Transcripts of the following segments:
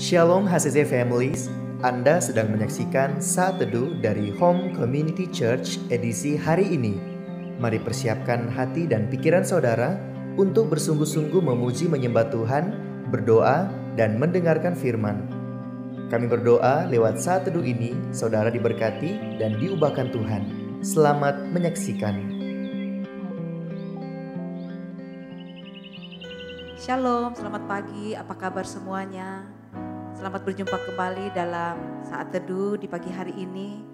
Shalom HCC Families, Anda sedang menyaksikan Saat Teduh dari Home Community Church edisi hari ini. Mari persiapkan hati dan pikiran saudara untuk bersungguh-sungguh memuji menyembah Tuhan, berdoa, dan mendengarkan firman. Kami berdoa lewat Saat Teduh ini, saudara diberkati dan diubahkan Tuhan. Selamat menyaksikan. Shalom, selamat pagi, apa kabar semuanya? Selamat berjumpa kembali dalam Saat Teduh di pagi hari ini.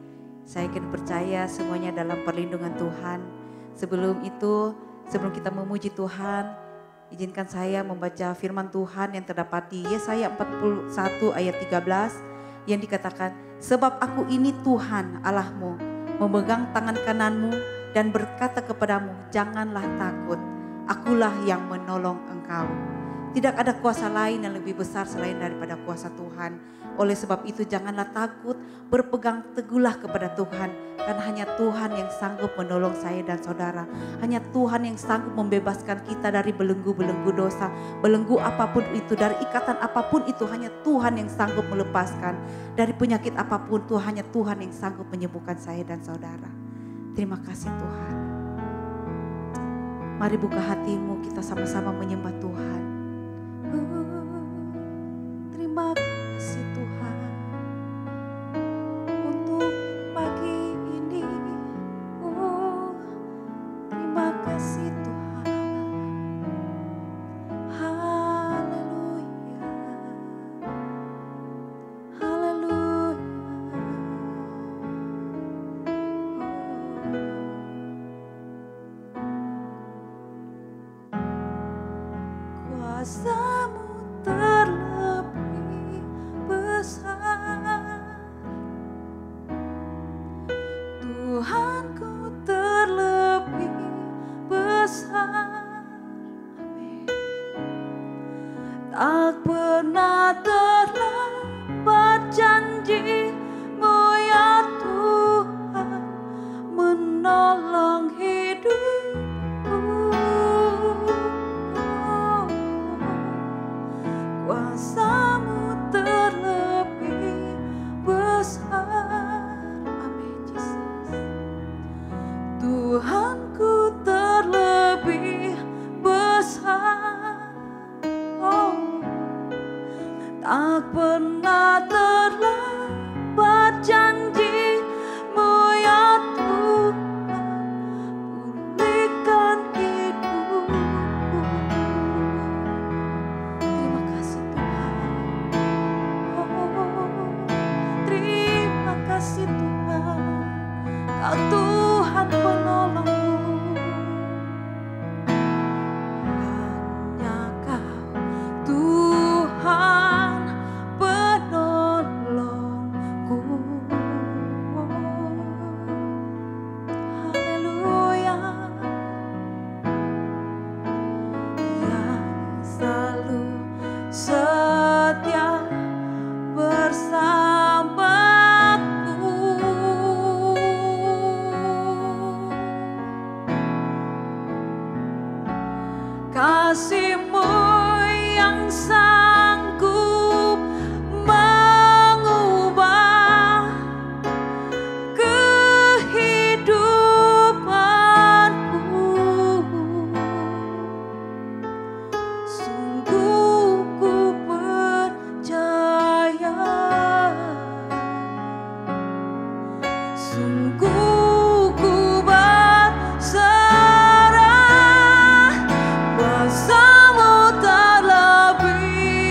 Saya yakin percaya semuanya dalam perlindungan Tuhan. Sebelum kita memuji Tuhan, izinkan saya membaca firman Tuhan yang terdapat di Yesaya 41 ayat 13 yang dikatakan, sebab aku ini Tuhan Allahmu, memegang tangan kananmu dan berkata kepadamu, janganlah takut, akulah yang menolong engkau. Tidak ada kuasa lain yang lebih besar selain daripada kuasa Tuhan. Oleh sebab itu janganlah takut, berpegang teguhlah kepada Tuhan. Karena hanya Tuhan yang sanggup menolong saya dan saudara. Hanya Tuhan yang sanggup membebaskan kita dari belenggu-belenggu dosa. Belenggu apapun itu, dari ikatan apapun itu, hanya Tuhan yang sanggup melepaskan. Dari penyakit apapun itu, hanya Tuhan yang sanggup menyembuhkan saya dan saudara. Terima kasih Tuhan. Mari buka hatimu, kita sama-sama menyembah Tuhan. Terima kasih Tuhan untuk pagi ini. Terima kasih Tuhan. Haleluya. Haleluya. Kuasa-Mu terlebih besar, Tuhanku terlebih besar. Amin. Tak pernah terlambat janji-Mu ya Tuhan, menolong hidupku. Kuasa-Mu terlebih besar. Amin Yesus. Tuhanku terlebih besar. Oh, tak pernah terlambat janji-Mu ya Tuhan, pulihkan hidupku. Terima kasih Tuhan. Terima kasih Tuhan, Kau Tuhan penolongku. Hanya Kau Tuhan penolongku. Haleluya. Yang selalu setia bersamaku. Kasih-Mu yang sanggup mengubah kehidupanku. Sungguh ku percaya, sungguh ku berserah. Kuasa-Mu terlebih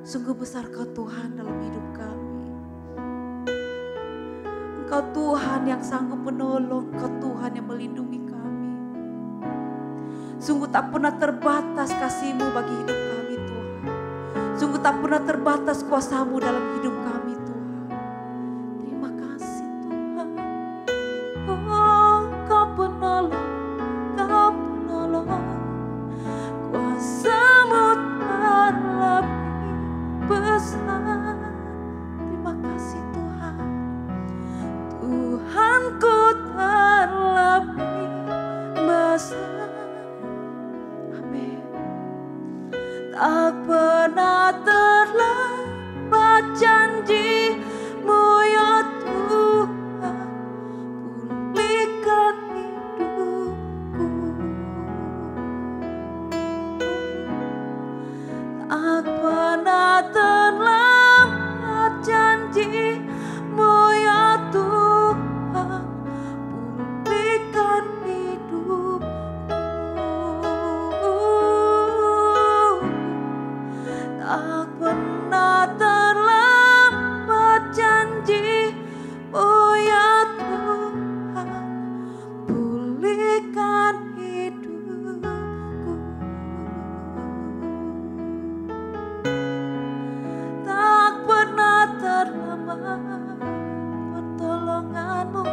Sungguh besar Kau Tuhan dalam hidup kami. Engkau Tuhan yang sanggup menolong, Engkau Tuhan yang melindungi kami. Sungguh tak pernah terbatas kasih-Mu bagi hidup kami Tuhan. Sungguh tak pernah terbatas kuasa-Mu dalam hidup kami Tuhan. Terima kasih Tuhan. Oh, Kau penolong, Kau penolong. Kuasa-Mu terlebih besar. Terima kasih Tuhan. Tuhanku terlebih besar. Amin. Tak pernah terlambat janji-Mu ya Tuhan, pulihkan hidupku. Tak pernah terlambat janji-Mu ya Tuhan, pulihkan hidupku. Tak pernah terlambat janji-Mu ya Tuhan, pulihkan hidupku. Tak pernah terlambat pertolongan-Mu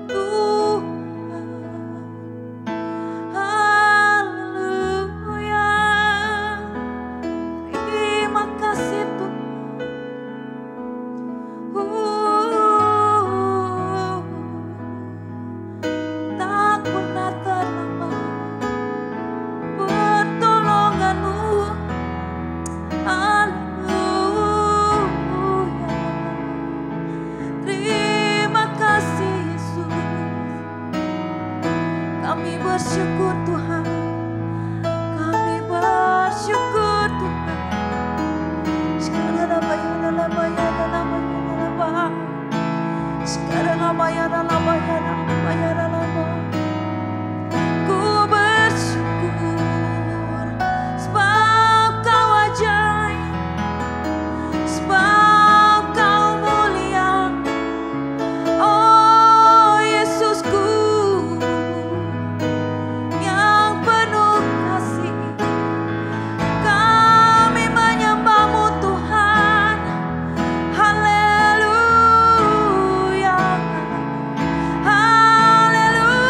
Tuhan. Haleluya. Terima kasih Tuhan. Tak pernah terlambat pertolongan-Mu. Haleluya. Terima kasih Yesus. Kami bersyukur Tuhan. Kami bersyukur Tuhan. Sekarang apa ya dalam bayar dalam bayar. Sekarang apa ya dalam bayar dalam bayar dalam. Ku bersyukur sebab Kau ajaib, sebab Kau mulia. Oh Yesusku yang penuh kasih, kami menyembah-Mu Tuhan. Haleluya. Haleluya.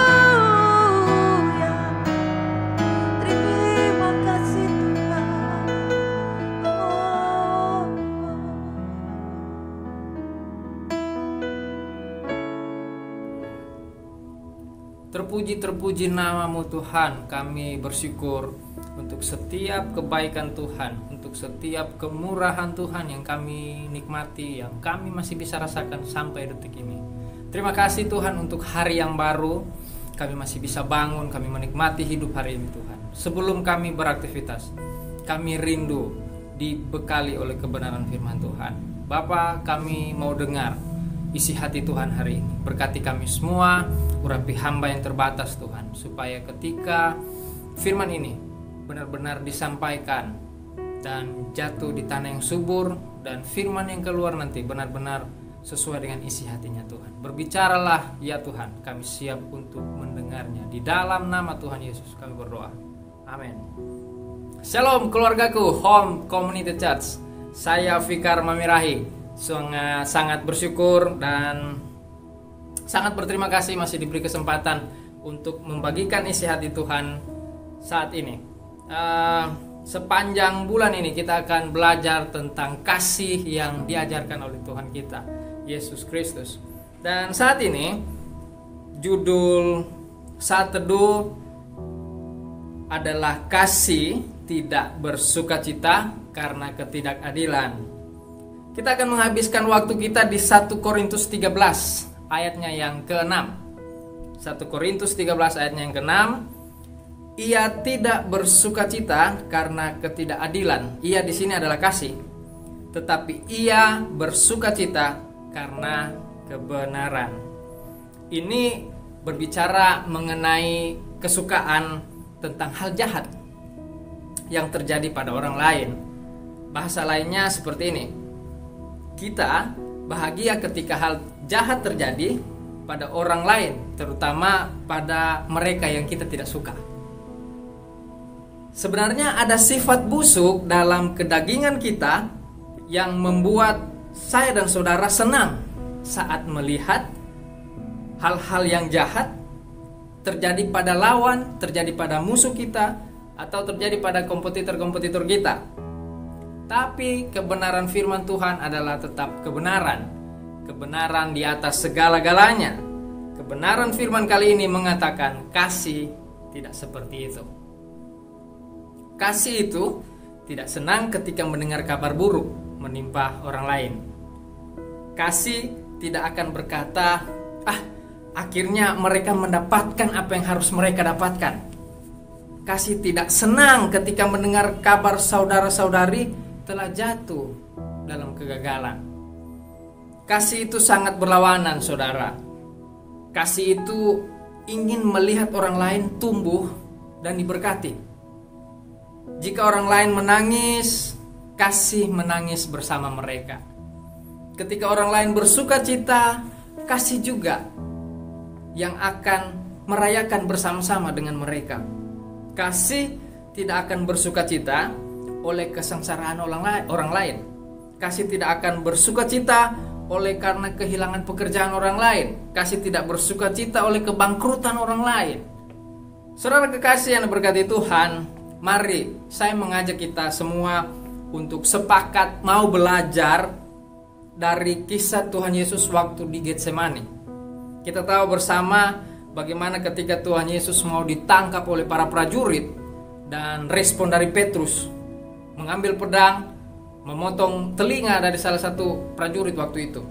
Terima kasih Tuhan. Oh. Terpuji nama-Mu Tuhan. Kami bersyukur untuk setiap kebaikan Tuhan, untuk setiap kemurahan Tuhan yang kami nikmati, yang kami masih bisa rasakan sampai detik ini. Terima kasih Tuhan untuk hari yang baru. Kami masih bisa bangun, kami menikmati hidup hari ini Tuhan. Sebelum kami beraktivitas, kami rindu dibekali oleh kebenaran firman Tuhan. Bapa, kami mau dengar isi hati Tuhan hari ini. Berkati kami semua, urapi hamba yang terbatas Tuhan, supaya ketika firman ini benar-benar disampaikan dan jatuh di tanah yang subur, dan firman yang keluar nanti benar-benar sesuai dengan isi hatinya Tuhan. Berbicaralah ya Tuhan, kami siap untuk mendengarnya. Di dalam nama Tuhan Yesus kami berdoa. Amin. Shalom keluargaku, Home Community Church. Saya Fikar Mamirahi. Sangat bersyukur dan sangat berterima kasih masih diberi kesempatan untuk membagikan isi hati Tuhan saat ini. Sepanjang bulan ini kita akan belajar tentang kasih yang diajarkan oleh Tuhan kita, Yesus Kristus. Dan saat ini judul saat teduh adalah kasih tidak bersukacita karena ketidakadilan. Kita akan menghabiskan waktu kita di 1 Korintus 13 ayatnya yang ke-6. 1 Korintus 13 ayatnya yang ke-6. Ia tidak bersukacita karena ketidakadilan. Ia di sini adalah kasih. Tetapi ia bersukacita karena kebenaran. Ini berbicara mengenai kesukaan tentang hal jahat. yang terjadi pada orang lain. Bahasa lainnya seperti ini. Kita bahagia ketika hal jahat terjadi pada orang lain, terutama pada mereka yang kita tidak suka. Sebenarnya ada sifat busuk dalam kedagingan kita yang membuat saya dan saudara senang saat melihat hal-hal yang jahat terjadi pada lawan, terjadi pada musuh kita, atau terjadi pada kompetitor-kompetitor kita. Tapi kebenaran firman Tuhan adalah tetap kebenaran. Kebenaran di atas segala-galanya. Kebenaran firman kali ini mengatakan kasih tidak seperti itu. Kasih itu tidak senang ketika mendengar kabar buruk menimpa orang lain. Kasih tidak akan berkata, akhirnya mereka mendapatkan apa yang harus mereka dapatkan. Kasih tidak senang ketika mendengar kabar saudara-saudari telah jatuh dalam kegagalan. Kasih itu sangat berlawanan, saudara. Kasih itu ingin melihat orang lain tumbuh dan diberkati. Jika orang lain menangis, kasih menangis bersama mereka. Ketika orang lain bersuka cita, kasih juga yang akan merayakan bersama-sama dengan mereka. Kasih tidak akan bersuka cita oleh kesengsaraan orang lain. Kasih tidak akan bersuka cita oleh karena kehilangan pekerjaan orang lain. Kasih tidak bersuka cita oleh kebangkrutan orang lain. Saudara kekasih yang diberkati Tuhan, mari saya mengajak kita semua untuk sepakat mau belajar dari kisah Tuhan Yesus waktu di Getsemani. Kita tahu bersama bagaimana ketika Tuhan Yesus mau ditangkap oleh para prajurit, dan respon dari Petrus mengambil pedang, memotong telinga dari salah satu prajurit waktu itu.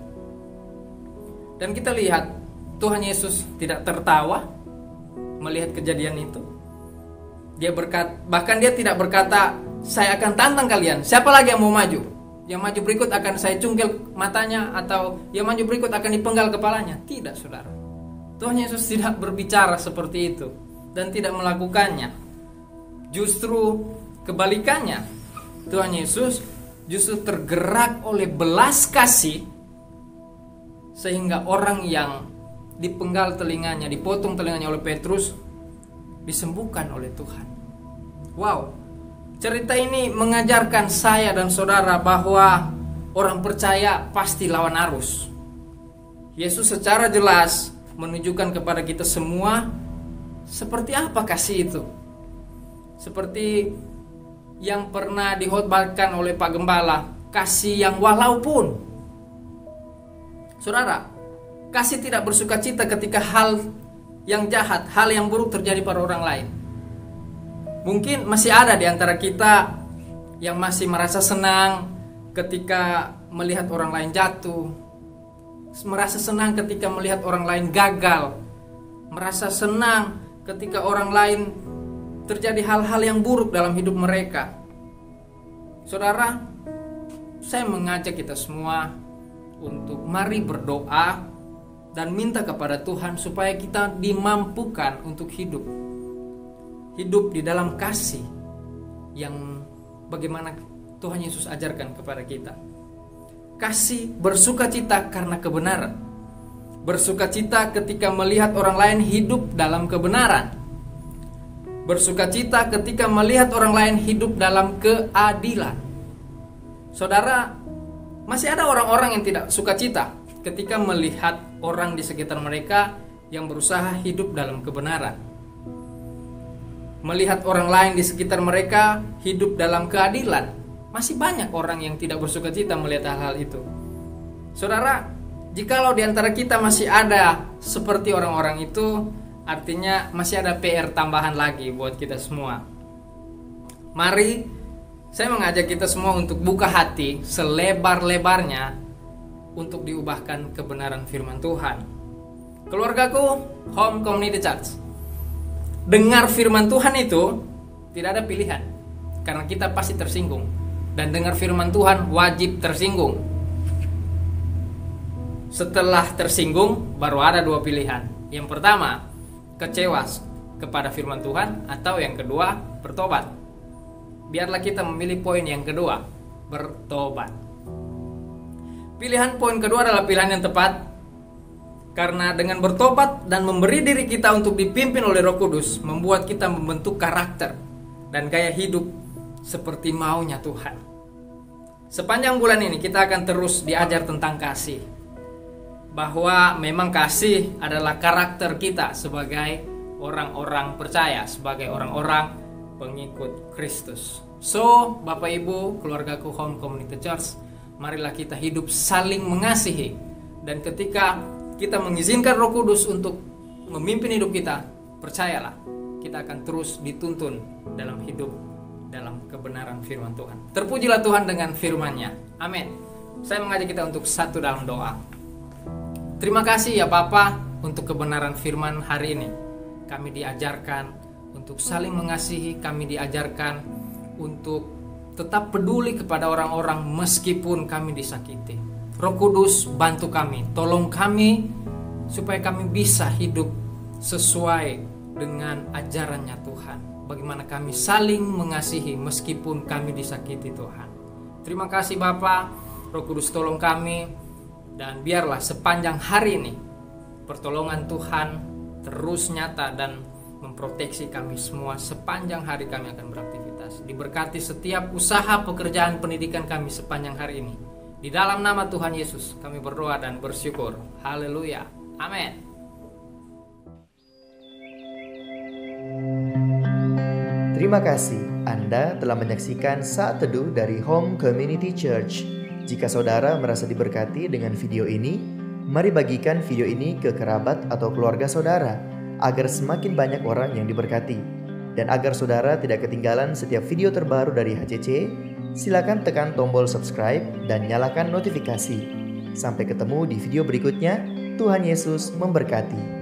Dan kita lihat Tuhan Yesus tidak tertawa melihat kejadian itu. Bahkan dia tidak berkata, saya akan tantang kalian, siapa lagi yang mau maju? Yang maju berikut akan saya cungkil matanya, atau yang maju berikut akan dipenggal kepalanya. Tidak, saudara. Tuhan Yesus tidak berbicara seperti itu dan tidak melakukannya. Justru kebalikannya, Tuhan Yesus justru tergerak oleh belas kasih, sehingga orang yang dipenggal telinganya, dipotong telinganya oleh Petrus, disembuhkan oleh Tuhan. Wow, cerita ini mengajarkan saya dan saudara bahwa orang percaya pasti lawan arus. Yesus secara jelas menunjukkan kepada kita semua seperti apa kasih itu. Seperti yang pernah dihotbahkan oleh Pak Gembala, kasih yang walaupun. Saudara, kasih tidak bersuka cita ketika hal yang jahat, hal yang buruk terjadi pada orang lain. Mungkin masih ada di antara kita yang masih merasa senang ketika melihat orang lain jatuh, merasa senang ketika melihat orang lain gagal, merasa senang ketika orang lain terjadi hal-hal yang buruk dalam hidup mereka. Saudara, saya mengajak kita semua untuk mari berdoa dan minta kepada Tuhan supaya kita dimampukan untuk hidup di dalam kasih yang bagaimana Tuhan Yesus ajarkan kepada kita. Kasih bersukacita karena kebenaran. Bersukacita ketika melihat orang lain hidup dalam kebenaran. Bersukacita ketika melihat orang lain hidup dalam keadilan. Saudara, masih ada orang-orang yang tidak sukacita ketika melihat orang di sekitar mereka yang berusaha hidup dalam kebenaran. Melihat orang lain di sekitar mereka hidup dalam keadilan. Masih banyak orang yang tidak bersukacita melihat hal-hal itu. Saudara, jikalau di antara kita masih ada seperti orang-orang itu, artinya masih ada PR tambahan lagi buat kita semua. Mari saya mengajak kita semua untuk buka hati selebar-lebarnya untuk diubahkan kebenaran firman Tuhan. Keluargaku, Home Community Church, dengar firman Tuhan itu tidak ada pilihan, karena kita pasti tersinggung. Dan dengar firman Tuhan wajib tersinggung. Setelah tersinggung baru ada dua pilihan. Yang pertama, kecewa kepada firman Tuhan, atau yang kedua, bertobat. biarlah kita memilih poin yang kedua, bertobat. Pilihan poin kedua adalah pilihan yang tepat, karena dengan bertobat dan memberi diri kita untuk dipimpin oleh Roh Kudus, membuat kita membentuk karakter dan gaya hidup seperti maunya Tuhan. Sepanjang bulan ini kita akan terus diajar tentang kasih, bahwa memang kasih adalah karakter kita sebagai orang-orang percaya, sebagai orang-orang pengikut Kristus. So, Bapak Ibu, keluargaku Home Community Church, marilah kita hidup saling mengasihi. Dan ketika kita mengizinkan Roh Kudus untuk memimpin hidup kita, percayalah, kita akan terus dituntun dalam hidup dalam kebenaran firman Tuhan. Terpujilah Tuhan dengan firman-Nya. Amin. Saya mengajak kita untuk satu dalam doa. Terima kasih ya Bapa untuk kebenaran firman hari ini. Kami diajarkan untuk saling mengasihi, kami diajarkan untuk tetap peduli kepada orang-orang meskipun kami disakiti. Roh Kudus, bantu kami, tolong kami supaya kami bisa hidup sesuai dengan ajarannya Tuhan. Bagaimana kami saling mengasihi meskipun kami disakiti Tuhan. Terima kasih Bapa. Roh Kudus tolong kami, dan biarlah sepanjang hari ini pertolongan Tuhan terus nyata dan memproteksi kami semua sepanjang hari kami akan beraktivitas. Diberkati setiap usaha pekerjaan pendidikan kami sepanjang hari ini. Di dalam nama Tuhan Yesus kami berdoa dan bersyukur. Haleluya. Amin. Terima kasih Anda telah menyaksikan Saat Teduh dari Home Community Church. Jika saudara merasa diberkati dengan video ini, mari bagikan video ini ke kerabat atau keluarga saudara, agar semakin banyak orang yang diberkati. Dan agar saudara tidak ketinggalan setiap video terbaru dari HCC, silakan tekan tombol subscribe dan nyalakan notifikasi. Sampai ketemu di video berikutnya. Tuhan Yesus memberkati.